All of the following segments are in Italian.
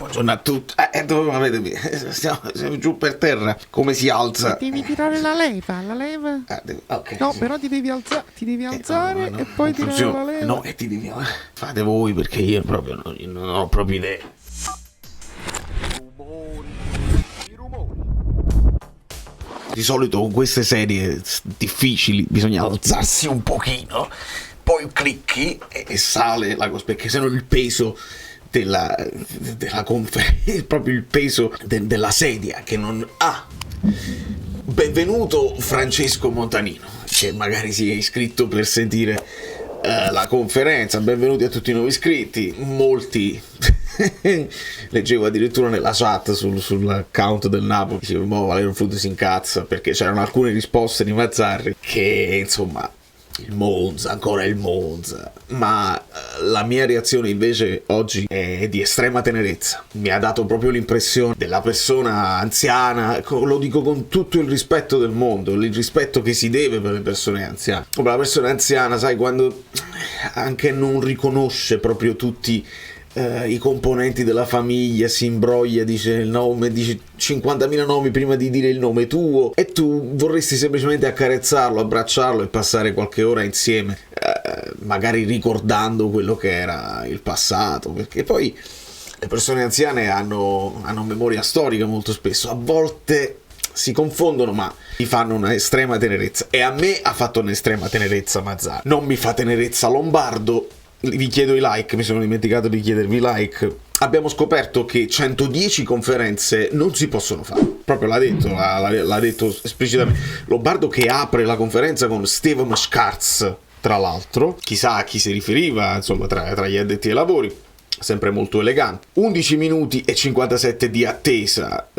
Buongiorno a tutti. Dove avete visto? Siamo giù per terra. Come si alza? Devi tirare la leva. Ok. No, sì. però ti devi alzare no, e poi non tirare la funziona. leva. No, e ti devi. Fate voi perché io proprio non ho proprio idea. Di solito con queste serie difficili bisogna alzarsi un pochino, poi clicchi e sale la cosa, perché sennò il peso della conferenza, proprio il peso della sedia che non ha. Benvenuto Francesco Montanino, che magari si è iscritto per sentire la conferenza. Benvenuti a tutti i nuovi iscritti, molti leggevo addirittura nella chat sull'account del Napoli, dicevo, Valerio Frutti si incazza perché c'erano alcune risposte di Mazzarri che insomma ancora il Monza, ma la mia reazione invece oggi è di estrema tenerezza. Mi ha dato proprio l'impressione della persona anziana, lo dico con tutto il rispetto del mondo, il rispetto che si deve per le persone anziane. La persona anziana, sai, quando anche non riconosce proprio tutti i componenti della famiglia, si imbroglia, dice il nome, dice 50.000 nomi prima di dire il nome tuo, e tu vorresti semplicemente accarezzarlo, abbracciarlo e passare qualche ora insieme, magari ricordando quello che era il passato, perché poi le persone anziane hanno memoria storica molto spesso, a volte si confondono, ma mi fanno una estrema tenerezza, e a me ha fatto un'estrema tenerezza Mazzarri. Non mi fa tenerezza Lombardo. Vi chiedo i like, mi sono dimenticato di chiedervi i like. Abbiamo scoperto che 110 conferenze non si possono fare. Proprio l'ha detto esplicitamente. Lombardo che apre la conferenza con Steven Scarz, tra l'altro. Chissà a chi si riferiva, insomma, tra gli addetti ai lavori. Sempre molto elegante. 11 minuti e 57 di attesa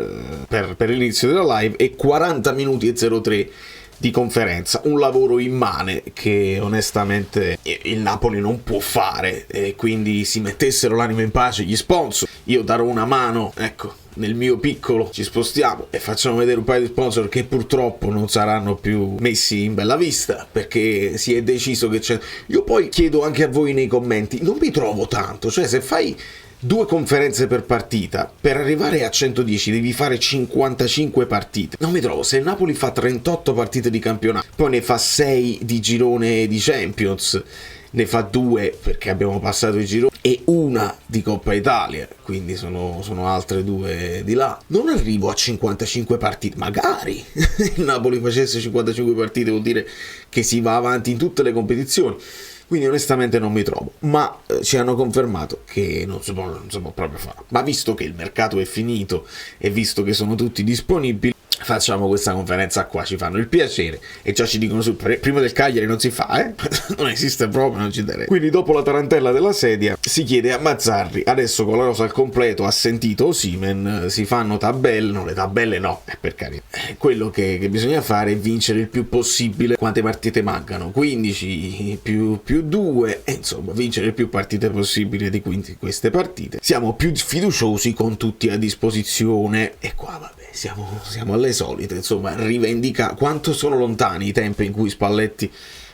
per l'inizio della live e 40 minuti e 03 di conferenza, un lavoro immane che onestamente il Napoli non può fare, e quindi si mettessero l'anima in pace gli sponsor. Io darò una mano, ecco, nel mio piccolo ci spostiamo e facciamo vedere un paio di sponsor che purtroppo non saranno più messi in bella vista, perché si è deciso che c'è. Io poi chiedo anche a voi nei commenti, non mi trovo tanto, cioè se fai 2 conferenze per partita, per arrivare a 110 devi fare 55 partite. Non mi trovo. Se il Napoli fa 38 partite di campionato, poi ne fa 6 di girone di Champions, ne fa 2 perché abbiamo passato i gironi e una di Coppa Italia, quindi sono altre 2 di là, non arrivo a 55 partite. Magari il Napoli facesse 55 partite, vuol dire che si va avanti in tutte le competizioni. Quindi onestamente non mi trovo, ma ci hanno confermato che non si può proprio fare. Ma visto che il mercato è finito e visto che sono tutti disponibili, facciamo questa conferenza qua, ci fanno il piacere e già ci dicono prima del Cagliari non si fa, non esiste proprio, non ci interessa. Quindi dopo la tarantella della sedia si chiede a Mazzarri, adesso con la rosa al completo, ha sentito Osimhen, si fanno tabelle, no, le tabelle no, per carità. Quello che bisogna fare è vincere il più possibile. Quante partite mancano? 15 più 2, e insomma vincere il più partite possibile di queste partite. Siamo più fiduciosi con tutti a disposizione, e qua vabbè siamo alle solite, insomma, rivendica quanto sono lontani i tempi in cui Spalletti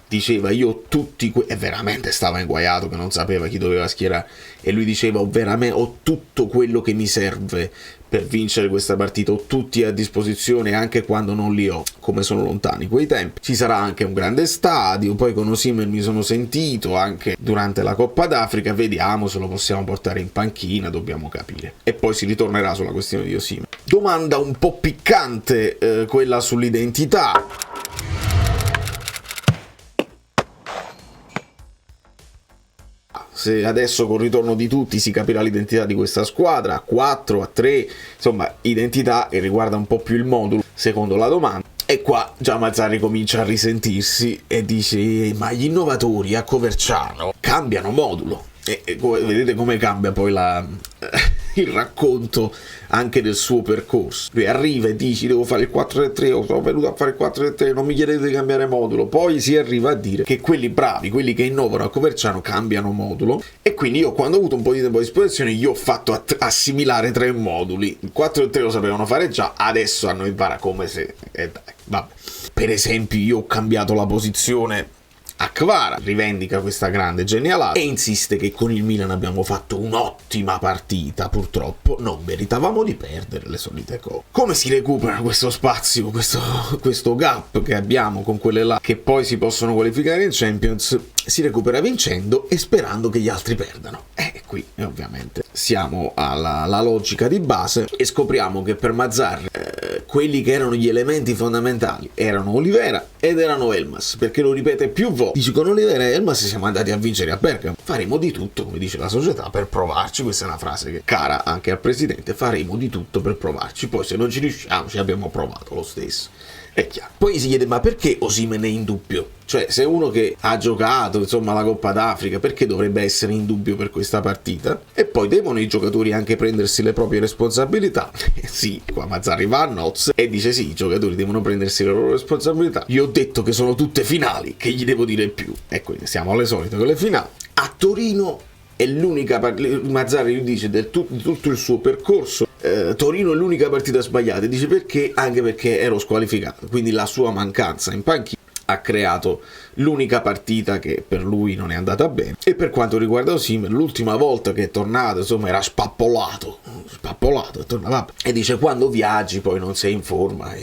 diceva io tutti e veramente stava inguaiato che non sapeva chi doveva schierare, e lui diceva ho tutto quello che mi serve per vincere questa partita, ho tutti a disposizione anche quando non li ho. Come sono lontani quei tempi. Ci sarà anche un grande stadio, poi con Osimhen mi sono sentito anche durante la Coppa d'Africa, vediamo se lo possiamo portare in panchina, dobbiamo capire, e poi si ritornerà sulla questione di Osimhen. Domanda un po' piccante, quella sull'identità. Se adesso col ritorno di tutti si capirà l'identità di questa squadra, a 4, a 3, insomma identità che riguarda un po' più il modulo, secondo la domanda. E qua già Mazzarri comincia a risentirsi e dice ma gli innovatori a Coverciano cambiano modulo. E vedete come cambia poi il racconto anche del suo percorso. Lui arriva e dice devo fare il 4-3-3, sono venuto a fare il 4-3-3, non mi chiedete di cambiare modulo. Poi si arriva a dire che quelli bravi, quelli che innovano a Coverciano cambiano modulo, e quindi io quando ho avuto un po' di tempo a disposizione gli ho fatto assimilare 3 moduli. Il 4-3 lo sapevano fare già, adesso hanno imparato come se... vabbè. Per esempio io ho cambiato la posizione a Kvara, rivendica questa grande genialata e insiste che con il Milan abbiamo fatto un'ottima partita, purtroppo non meritavamo di perdere, le solite cose. Come si recupera questo spazio, questo gap che abbiamo con quelle là che poi si possono qualificare in Champions? Si recupera vincendo e sperando che gli altri perdano. E qui ovviamente siamo alla logica di base e scopriamo che per Mazzarri quelli che erano gli elementi fondamentali erano Olivera ed erano Elmas, perché lo ripete più volte. Dice: con Olivera e Elmas siamo andati a vincere a Bergamo, faremo di tutto, come dice la società, per provarci. Questa è una frase che cara anche al presidente: faremo di tutto per provarci, poi se non ci riusciamo ci abbiamo provato lo stesso. È chiaro. Poi si chiede: ma perché Osimhen è in dubbio? Cioè, se uno che ha giocato insomma la Coppa d'Africa, perché dovrebbe essere in dubbio per questa partita? E poi devono i giocatori anche prendersi le proprie responsabilità? Sì, qua Mazzarri va a nozze e dice: sì, i giocatori devono prendersi le loro responsabilità. Gli ho detto che sono tutte finali, che gli devo dire più? E quindi siamo alle solite con le finali. A Torino è l'unica Mazzarri dice di tutto il suo percorso, Torino è l'unica partita sbagliata, dice perché? Anche perché ero squalificato, quindi la sua mancanza in panchina ha creato l'unica partita che per lui non è andata bene. E per quanto riguarda Osimhen, l'ultima volta che è tornato insomma era spappolato e tornava, e dice: quando viaggi poi non sei in forma.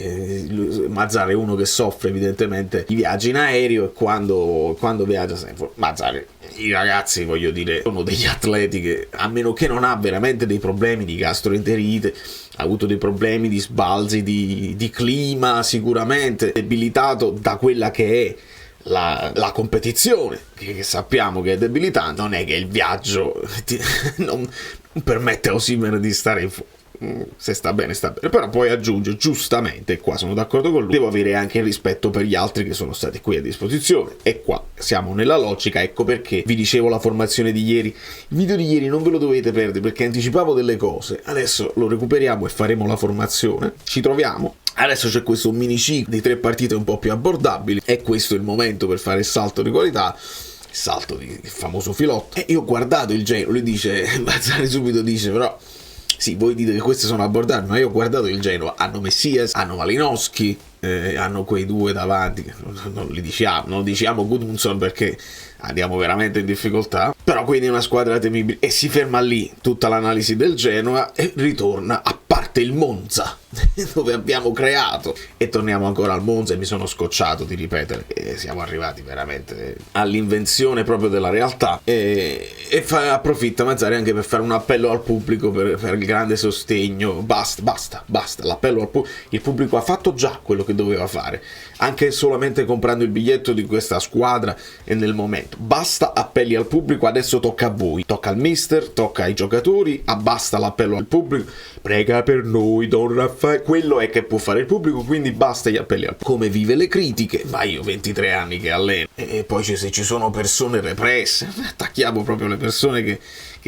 Mazzarri è uno che soffre evidentemente i viaggi in aereo e quando viaggia sei in forma. Mazzarri, i ragazzi, voglio dire, sono degli atleti che, a meno che non ha veramente dei problemi di gastroenterite, ha avuto dei problemi di sbalzi di clima, sicuramente debilitato da quella che è la competizione, che sappiamo che è debilitante. Non è che il viaggio non permette a Osimhen di stare in forma. Se sta bene, però poi aggiunge giustamente, e qua sono d'accordo con lui, devo avere anche il rispetto per gli altri che sono stati qui a disposizione, e qua siamo nella logica. Ecco perché vi dicevo la formazione di ieri. Il video di ieri non ve lo dovete perdere, perché anticipavo delle cose, adesso lo recuperiamo e faremo la formazione. Ci troviamo. Adesso c'è questo miniciclo di 3 partite un po' più abbordabili, e questo è il momento per fare il salto di qualità, il salto del famoso filotto. E io ho guardato il Genoa, lui dice, Mazzarri subito dice: però sì, voi dite che queste sono abbordabili, ma io ho guardato il Genoa, hanno Messias, hanno Malinowski, hanno quei due davanti che non diciamo Gudmundsson perché andiamo veramente in difficoltà, però quindi è una squadra temibile. E si ferma lì tutta l'analisi del Genoa e ritorna, a parte il Monza dove abbiamo creato, e torniamo ancora al Monza, e mi sono scocciato di ripetere che siamo arrivati veramente all'invenzione proprio della realtà. Approfitta Mazzarri anche per fare un appello al pubblico per il grande sostegno. Basta, l'appello al pubblico. Il pubblico ha fatto già quello che doveva fare, anche solamente comprando il biglietto di questa squadra e nel momento. Basta appelli al pubblico, adesso tocca a voi, tocca al mister, tocca ai giocatori. Basta l'appello al pubblico: prega per noi Don Raffaele, quello è che può fare il pubblico, quindi basta gli appelli al pubblico. Come vive le critiche? Ma io 23 anni che alleno, e poi se ci sono persone represse, attacchiamo proprio le persone che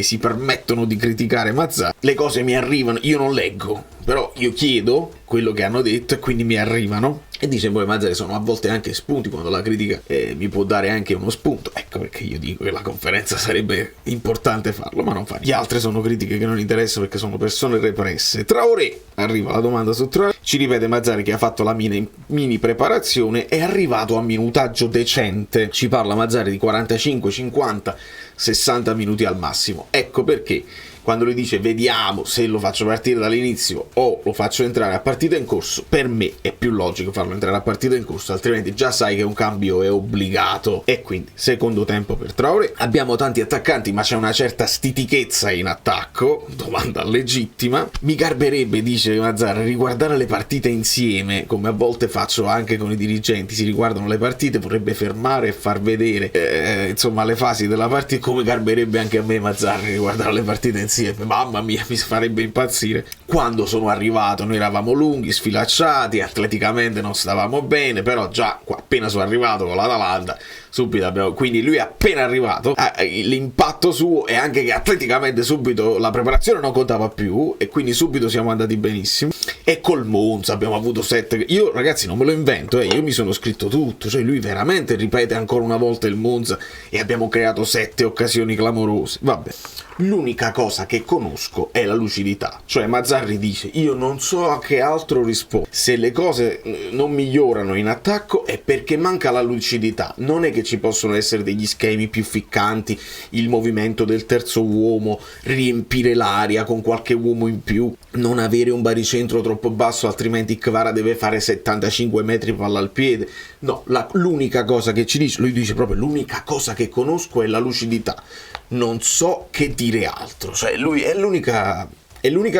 si permettono di criticare Mazzarri. Le cose mi arrivano, io non leggo, però io chiedo quello che hanno detto e quindi mi arrivano. E dice poi Mazzarri: sono a volte anche spunti, quando la critica mi può dare anche uno spunto. Ecco perché io dico che la conferenza sarebbe importante farlo, ma non fa. Gli altri sono critiche che non interessano perché sono persone represse. Traoré, arriva la domanda su Traoré, ci ripete Mazzarri che ha fatto la mini preparazione, è arrivato a minutaggio decente. Ci parla Mazzarri di 45, 50, 60 minuti al massimo. Ecco perché quando lui dice vediamo se lo faccio partire dall'inizio o lo faccio entrare a partita in corso, per me è più logico farlo entrare a partita in corso, altrimenti già sai che un cambio è obbligato. E quindi secondo tempo per Traoré. Abbiamo tanti attaccanti, ma c'è una certa stitichezza in attacco, domanda legittima. Mi garberebbe, dice Mazzarri, riguardare le partite insieme, come a volte faccio anche con i dirigenti. Si riguardano le partite, vorrebbe fermare e far vedere insomma le fasi della partita. Come garberebbe anche a me Mazzarri riguardare le partite insieme, mamma mia, mi farebbe impazzire. Quando sono arrivato noi eravamo lunghi, sfilacciati, atleticamente non stavamo bene, però già appena sono arrivato con l'Atalanta subito quindi lui è appena arrivato, l'impatto suo è anche che atleticamente subito la preparazione non contava più e quindi subito siamo andati benissimo. E col Monza abbiamo avuto 7, io ragazzi non me lo invento, io mi sono scritto tutto, cioè lui veramente ripete ancora una volta il Monza e abbiamo creato 7 occasioni clamorose. Vabbè, l'unica cosa che conosco è la lucidità, cioè Mazzarri dice io non so a che altro rispondere, se le cose non migliorano in attacco è perché manca la lucidità, non è che che ci possono essere degli schemi più ficcanti, il movimento del terzo uomo, riempire l'aria con qualche uomo in più, non avere un baricentro troppo basso, altrimenti Kvara deve fare 75 metri palla al piede. No, l'unica cosa che ci dice, lui dice proprio l'unica cosa che conosco è la lucidità, non so che dire altro, cioè lui è l'unica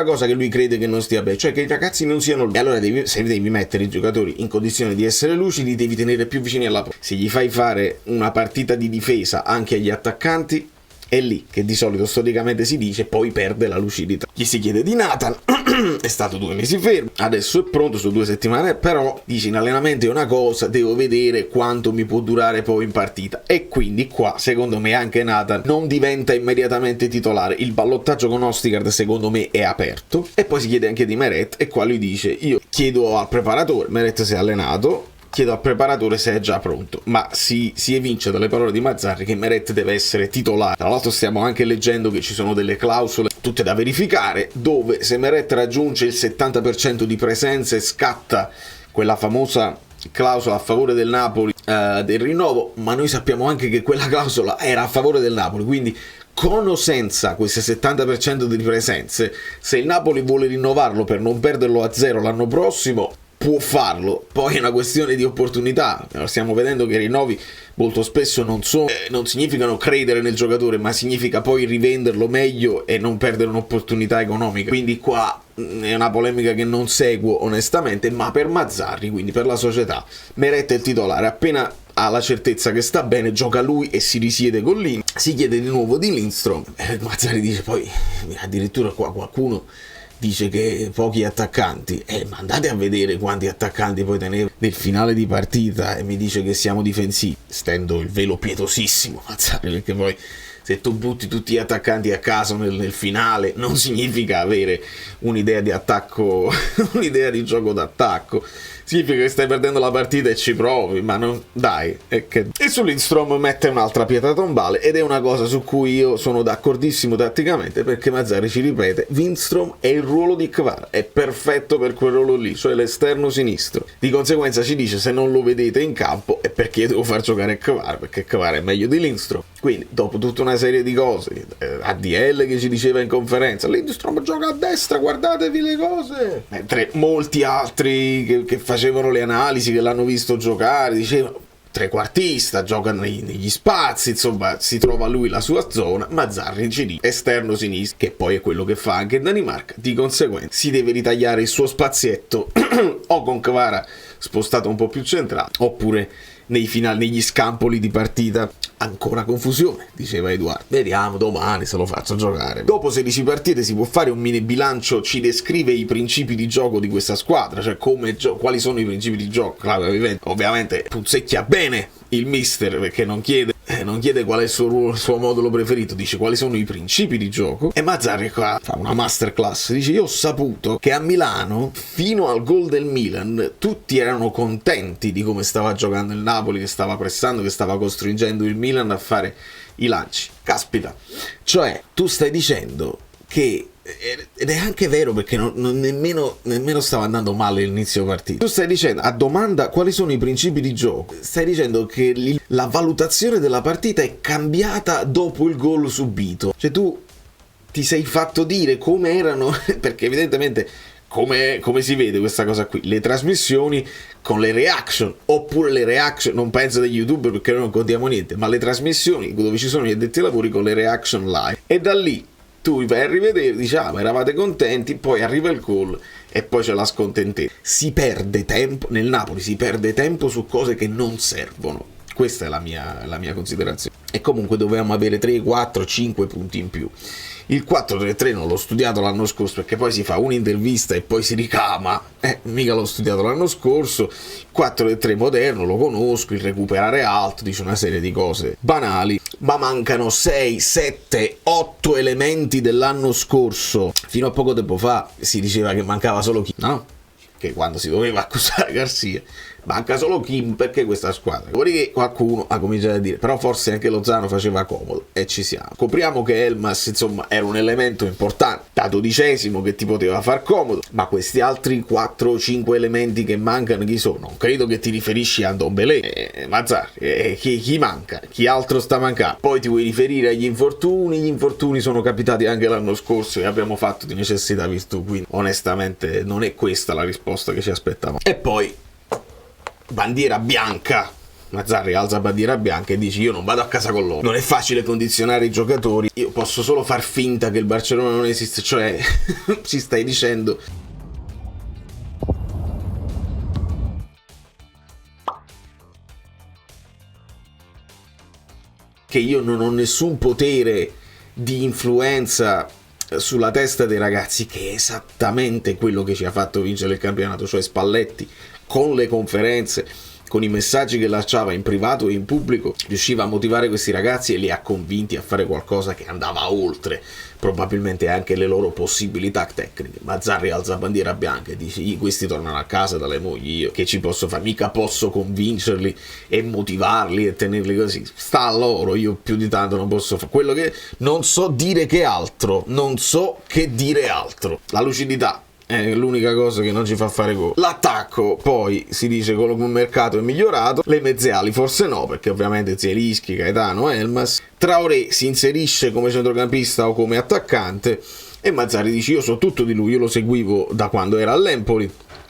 cosa che lui crede che non stia bene, cioè che i ragazzi non siano... E allora se devi mettere i giocatori in condizione di essere lucidi, devi tenere più vicini alla porta. Se gli fai fare una partita di difesa anche agli attaccanti, è lì che di solito storicamente si dice poi perde la lucidità. Gli si chiede di Nathan, è stato 2 mesi fermo, adesso è pronto, su 2 settimane, però dice in allenamento è una cosa, devo vedere quanto mi può durare poi in partita, e quindi qua secondo me anche Nathan non diventa immediatamente titolare. Il ballottaggio con Ostigard secondo me è aperto, e poi si chiede anche di Meret, e qua lui dice io chiedo al preparatore, Meret si è allenato, chiedo al preparatore se è già pronto, ma si evince dalle parole di Mazzarri che Meret deve essere titolare. Tra l'altro stiamo anche leggendo che ci sono delle clausole tutte da verificare, dove se Meret raggiunge il 70% di presenze scatta quella famosa clausola a favore del Napoli del rinnovo, ma noi sappiamo anche che quella clausola era a favore del Napoli, quindi con o senza questo 70% di presenze, se il Napoli vuole rinnovarlo per non perderlo a zero l'anno prossimo, può farlo. Poi è una questione di opportunità. Stiamo vedendo che i rinnovi molto spesso non significano credere nel giocatore, ma significa poi rivenderlo meglio e non perdere un'opportunità economica. Quindi qua è una polemica che non seguo onestamente, ma per Mazzarri, quindi per la società, Meret è il titolare. Appena ha la certezza che sta bene, gioca lui e si risiede con Lin. Si chiede di nuovo di Lindstrom, Mazzarri dice poi addirittura qua qualcuno dice che pochi attaccanti, ma andate a vedere quanti attaccanti poi tenere nel finale di partita, e mi dice che siamo difensivi. Stendo il velo pietosissimo, Mazzarri, perché poi se tu butti tutti gli attaccanti a caso nel finale non significa avere un'idea di attacco, un'idea di gioco d'attacco, significa che stai perdendo la partita e ci provi, ma non... dai. E su Lindstrom mette un'altra pietra tombale, ed è una cosa su cui io sono d'accordissimo tatticamente, perché Mazzarri ci ripete, Lindstrom è il ruolo di Kvara, è perfetto per quel ruolo lì, cioè l'esterno sinistro. Di conseguenza ci dice, se non lo vedete in campo è perché io devo far giocare Kvara, perché Kvara è meglio di Lindstrom. Quindi dopo tutta una serie di cose, ADL che ci diceva in conferenza, Lindstrom gioca a destra, guardatevi le cose, mentre molti altri che facevano le analisi, che l'hanno visto giocare, dicevano trequartista, gioca negli spazi, insomma si trova lui la sua zona. Mazzarri ci dice esterno sinistro, che poi è quello che fa anche in Danimarca. Di conseguenza si deve ritagliare il suo spazietto o con Kvara spostato un po' più centrale, oppure negli scampoli di partita. Ancora confusione, diceva Edoardo. Vediamo domani se lo faccio giocare. Dopo 16 partite si può fare un mini bilancio, ci descrive i principi di gioco di questa squadra, cioè quali sono i principi di gioco. Claudio Viventi ovviamente punzecchia bene il mister, perché non chiede qual è il suo modulo preferito, dice quali sono i principi di gioco. E Mazzarri qua fa una masterclass, dice io ho saputo che a Milano fino al gol del Milan tutti erano contenti di come stava giocando il Napoli, che stava pressando, che stava costringendo il Milan a fare i lanci. Caspita, cioè tu stai dicendo che, ed è anche vero, perché nemmeno stava andando male l'inizio partita, tu stai dicendo, a domanda quali sono i principi di gioco, stai dicendo che la valutazione della partita è cambiata dopo il gol subito. Cioè tu ti sei fatto dire come erano perché evidentemente come si vede questa cosa qui, le trasmissioni con le reaction, oppure le reaction, non penso degli youtuber perché noi non contiamo niente, ma le trasmissioni dove ci sono gli addetti ai lavori con le reaction live, e da lì tu vai a rivedere, diciamo eravate contenti, poi arriva il gol e poi c'è la scontentezza. Si perde tempo nel Napoli, si perde tempo su cose che non servono. Questa è la mia considerazione. E comunque dovevamo avere 3, 4, 5 punti in più. Il 4-3-3 non l'ho studiato l'anno scorso, perché poi si fa un'intervista e poi si ricama. Mica l'ho studiato l'anno scorso. Il 4-3 moderno lo conosco, il recuperare alto, dice una serie di cose banali, ma mancano 6, 7, 8 elementi dell'anno scorso. Fino a poco tempo fa si diceva che mancava solo chi, no? Che quando si doveva accusare Garcia manca solo Kim, perché questa squadra? Dopodiché qualcuno ha cominciato a dire, però forse anche Lozano faceva comodo, e ci siamo. Copriamo che Elmas, insomma, era un elemento importante, da 12esimo, che ti poteva far comodo, ma questi altri 4 o 5 elementi che mancano chi sono? Non credo che ti riferisci a Ndombele, Mazzarri, chi manca? Chi altro sta mancando? Poi ti vuoi riferire agli infortuni? Gli infortuni sono capitati anche l'anno scorso e abbiamo fatto di necessità virtù, quindi onestamente non è questa la risposta che ci aspettavamo. E poi bandiera bianca. Mazzarri alza bandiera bianca e dici io non vado a casa con loro. Non è facile condizionare i giocatori, io posso solo far finta che il Barcellona non esiste, cioè ci stai dicendo che io non ho nessun potere di influenza sulla testa dei ragazzi, che è esattamente quello che ci ha fatto vincere il campionato, cioè Spalletti con le conferenze, con i messaggi che lasciava in privato e in pubblico, riusciva a motivare questi ragazzi e li ha convinti a fare qualcosa che andava oltre probabilmente anche le loro possibilità tecniche. Mazzarri alza bandiera bianca e dice questi tornano a casa dalle mogli, io che ci posso fare? Mica posso convincerli e motivarli e tenerli così, sta a loro, io più di tanto non posso fare quello che non so dire che altro, la lucidità è l'unica cosa che non ci fa fare gol. L'attacco, poi si dice che il mercato è migliorato, le mezze ali forse no, perché ovviamente Zielinski, Gaetano, Elmas. Traoré si inserisce come centrocampista o come attaccante e Mazzarri dice io so tutto di lui, io lo seguivo da quando era all'Empoli,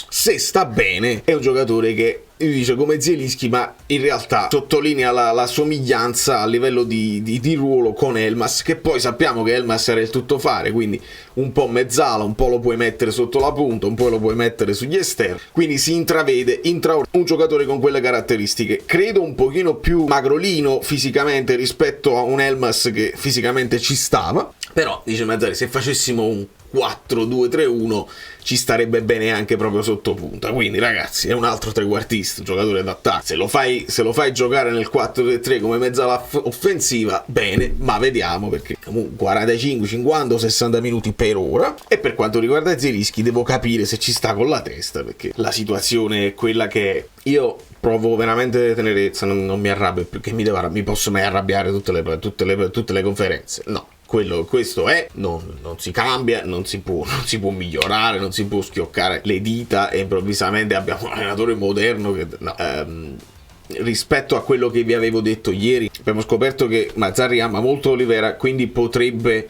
se sta bene è un giocatore che dice come Zielinski, ma in realtà sottolinea la somiglianza a livello di ruolo con Elmas, che poi sappiamo che Elmas era il tuttofare, quindi un po' mezzala, un po' lo puoi mettere sotto la punta, un po' lo puoi mettere sugli esterni, quindi si intravede in Traoré un giocatore con quelle caratteristiche, credo un pochino più magrolino fisicamente rispetto a un Elmas che fisicamente ci stava, però dice Mazzarri se facessimo un 4-2-3-1 ci starebbe bene anche proprio sotto punta, quindi ragazzi è un altro trequartista, un giocatore d'attacco, se lo fai giocare nel 4-3-3 come mezzala offensiva bene, ma vediamo, perché comunque 45, 50, 60 minuti per ora. E per quanto riguarda Zielinski devo capire se ci sta con la testa, perché la situazione è quella che è. Io provo veramente tenerezza, non mi arrabbio più, che mi posso mai arrabbiare tutte le conferenze, no. Questo è, non si cambia, non si può migliorare, non si può schioccare le dita e improvvisamente abbiamo un allenatore moderno che no. Rispetto a quello che vi avevo detto ieri, abbiamo scoperto che Mazzarri ama molto Olivera, quindi potrebbe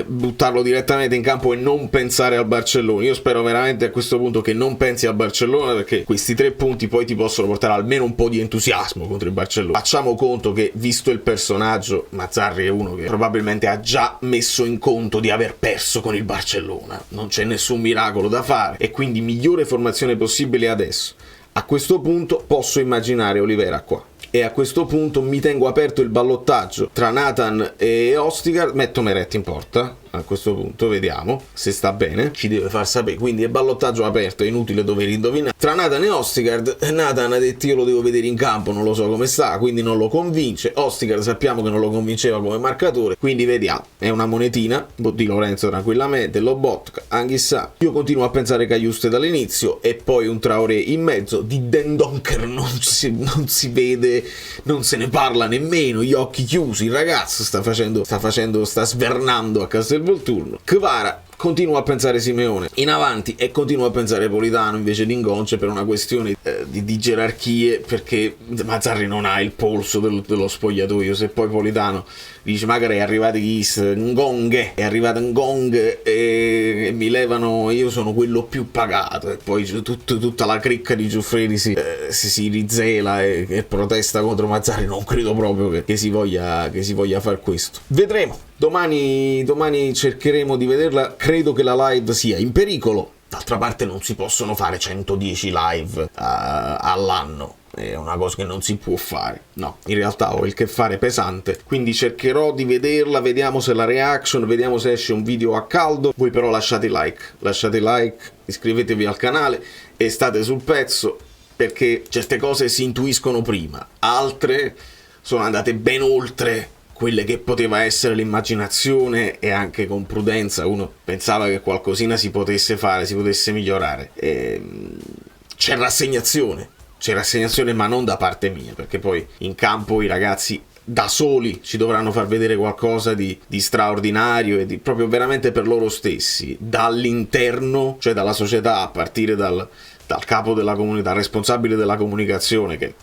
buttarlo direttamente in campo e non pensare al Barcellona. Io spero veramente a questo punto che non pensi al Barcellona, perché questi 3 punti poi ti possono portare almeno un po' di entusiasmo contro il Barcellona. Facciamo conto che, visto il personaggio, Mazzarri è uno che probabilmente ha già messo in conto di aver perso con il Barcellona, non c'è nessun miracolo da fare e quindi migliore formazione possibile adesso. A questo punto posso immaginare Olivera qua. E a questo punto mi tengo aperto il ballottaggio tra Nathan e Ostigar, metto Meret in porta. A questo punto vediamo se sta bene, ci deve far sapere, quindi è ballottaggio aperto, è inutile dover indovinare. Tra Nathan e Ostigard, Nathan ha detto io lo devo vedere in campo, non lo so come sta, quindi non lo convince. Ostigard sappiamo che non lo convinceva come marcatore, quindi vediamo, è una monetina, Di Lorenzo tranquillamente, Lobotka, Anghissà. Io continuo a pensare Cagliuste dall'inizio e poi un Traoré in mezzo. Di Dendonker non si vede, non se ne parla nemmeno, gli occhi chiusi, il ragazzo sta svernando a Castelvolturno. Kvara, continuo a pensare Simeone in avanti e continuo a pensare Politano invece di Ngonce, per una questione di gerarchie, perché Mazzarri non ha il polso dello spogliatoio. Se poi Politano dice magari è arrivato Ngong e mi levano, io sono quello più pagato, e poi tutta la cricca di Giuffredi si rizela e protesta contro Mazzarri, non credo proprio che si voglia far questo. Vedremo. Domani cercheremo di vederla, credo che la live sia in pericolo, d'altra parte non si possono fare 110 live all'anno, è una cosa che non si può fare, no, in realtà ho il che fare pesante, quindi cercherò di vederla, vediamo se la reaction, vediamo se esce un video a caldo. Voi però lasciate like, iscrivetevi al canale e state sul pezzo, perché certe cose si intuiscono prima, altre sono andate ben oltre quelle che poteva essere l'immaginazione, e anche con prudenza uno pensava che qualcosina si potesse fare, si potesse migliorare. C'è rassegnazione c'è rassegnazione, ma non da parte mia, perché poi in campo i ragazzi da soli ci dovranno far vedere qualcosa di straordinario e di proprio veramente per loro stessi, dall'interno, cioè dalla società, a partire dal capo della comunità, responsabile della comunicazione, che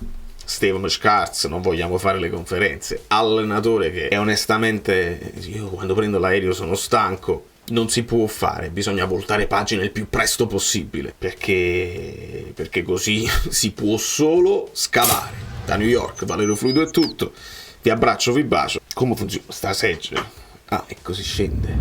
Steven Schwartz, non vogliamo fare le conferenze, allenatore che è onestamente, io quando prendo l'aereo sono stanco, non si può fare, bisogna voltare pagina il più presto possibile, perché così si può solo scavare. Da New York, Valerio Fluido è tutto, vi abbraccio, vi bacio. Come funziona sta seggia? Ah, e così scende.